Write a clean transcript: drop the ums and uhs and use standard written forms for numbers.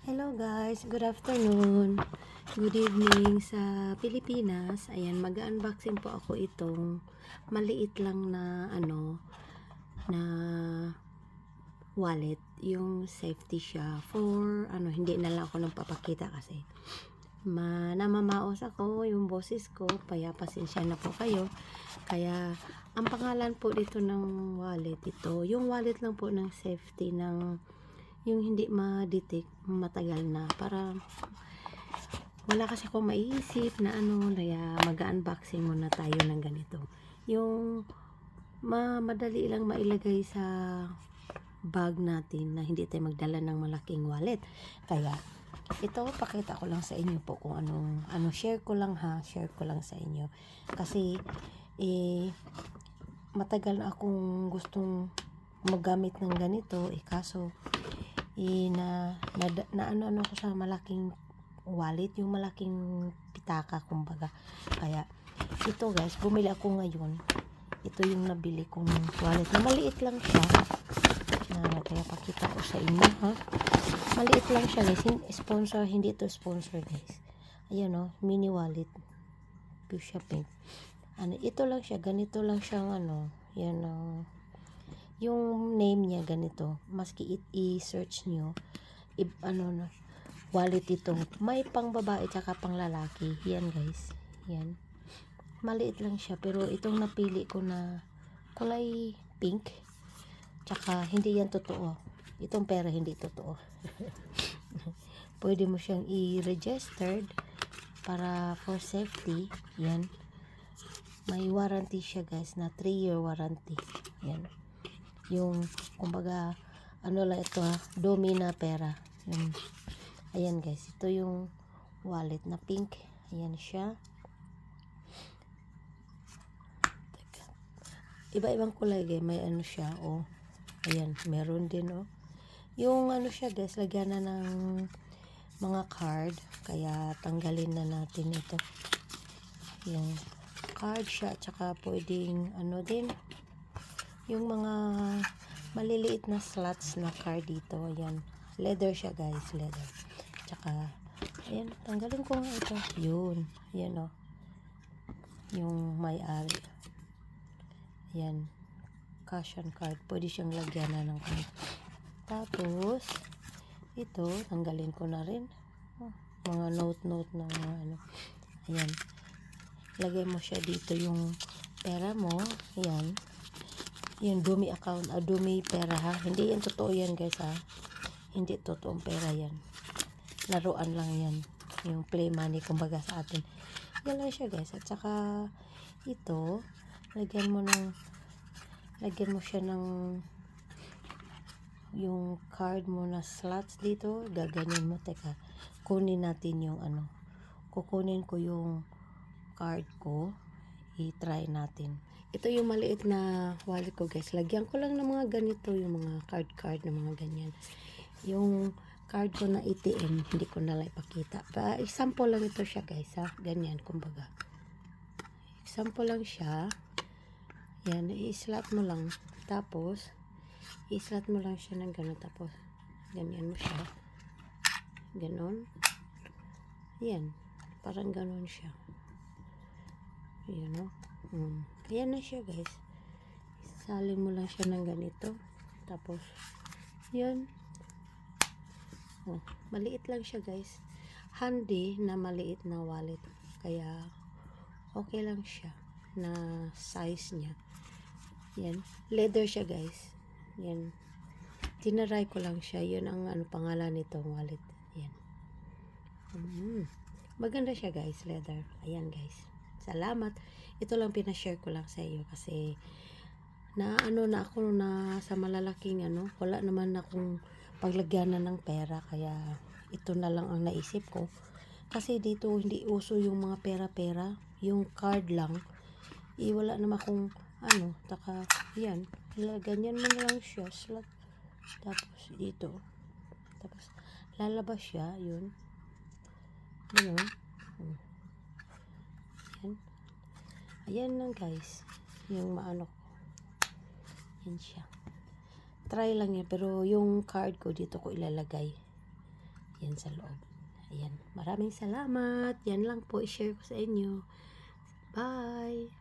Hello guys, good afternoon, good evening sa Pilipinas. Ayan, mag-unboxing po ako itong maliit lang na na wallet. Yung safety siya for hindi na lang ako nang papakita kasi namamaos ako yung boses ko, kaya pasensya na po kayo. Kaya ang pangalan po dito ng wallet, ito yung wallet lang po ng safety ng yung hindi ma-detect matagal na, para wala kasi ako maiisip na kaya mag-unboxing muna tayo ng ganito. Yung madali lang mailagay sa bag natin na hindi tayo magdala ng malaking wallet. Kaya ito, pakita ko lang sa inyo po kung share ko lang sa inyo. Kasi matagal na akong gustong magamit ng ganito, kaso na ko sa malaking wallet, yung malaking pitaka kumbaga. Kaya ito guys, bumili ako ngayon. Ito yung nabili kong wallet na maliit lang siya. Kaya pakita ko sa inyo maliit lang siya guys. Sponsor, hindi to sponsor guys. Ayan mini wallet, fuchsia pink. Ito lang siya, ganito lang siyang yan yung name niya ganito. Maski i-search nyo, wallet ito. May pang babae tsaka pang lalaki. Yan guys. Yan. Maliit lang siya. Pero itong napili ko na kulay pink. Tsaka hindi yan totoo. Itong pera hindi totoo. Pwede mo siyang i-registered para for safety. Yan. May warranty siya guys, na 3-year warranty. Yan. Yung kumbaga lang ito dumi na pera. Ayan guys, ito yung wallet na pink. Ayan siya. Iba-ibang kulay guys, may siya ayan, meron din yung siya guys, lagyan na ng mga card. Kaya tanggalin na natin ito. Yung card siya, tsaka pwedeng din yung mga maliliit na slots na card dito. Ayan, leather siya guys, leather. Tsaka ayan, tanggalin ko nga ito. Yun, ayan yung may-ari. Ayan, cash and card, pwede siyang lagyan na ng card. Tapos ito, tanggalin ko na rin mga note na mga ayan, lagay mo siya dito yung pera mo. Ayan, yung dumi account, dumi pera hindi yan totoo yan guys hindi totoong pera yan, laruan lang yan, yung play money kumbaga sa atin. Yan lang siya guys. At saka ito, lagyan mo siya ng yung card mo na slots dito. Gaganyan mo, teka, kunin natin yung kukunin ko yung card ko, i-try natin. Ito yung maliit na wallet ko guys. Lagyan ko lang ng mga ganito, yung mga card na mga ganyan. Yung card ko na ATM, hindi ko na lang ipakita. Example lang ito siya guys ganyan kumbaga. Example lang siya. Yan, i-slot mo lang. Tapos i-slot mo lang siya ng gano'n. Tapos ganyan mo siya. Ganon. Yan, parang ganon siya. Ayan ayan na siya guys. Salin mo lang siya ng ganito. Tapos yan. Maliit lang siya guys. Handy na maliit na wallet. Kaya okay lang siya na size niya. Yan, leather siya guys. Yan, tinaray ko lang siya. Yun ang pangalan nitong wallet. Yan. Maganda siya guys, leather. Ayan guys, salamat. Ito lang pinashare ko lang sa iyo kasi na ako na sa malalaking wala naman akong paglagyanan ng pera. Kaya ito na lang ang naisip ko. Kasi dito hindi uso yung mga pera-pera, yung card lang. Wala naman akong taka yan, ganyan mo na lang siya, slot. Tapos dito, tapos lalabas siya, yun. Ganun. Yan. Ayan lang guys, yung ko. Yan siya. Try lang yan, pero yung card ko dito ko ilalagay. Yan sa loob. Ayan. Maraming salamat. Yan lang po i-share ko sa inyo. Bye!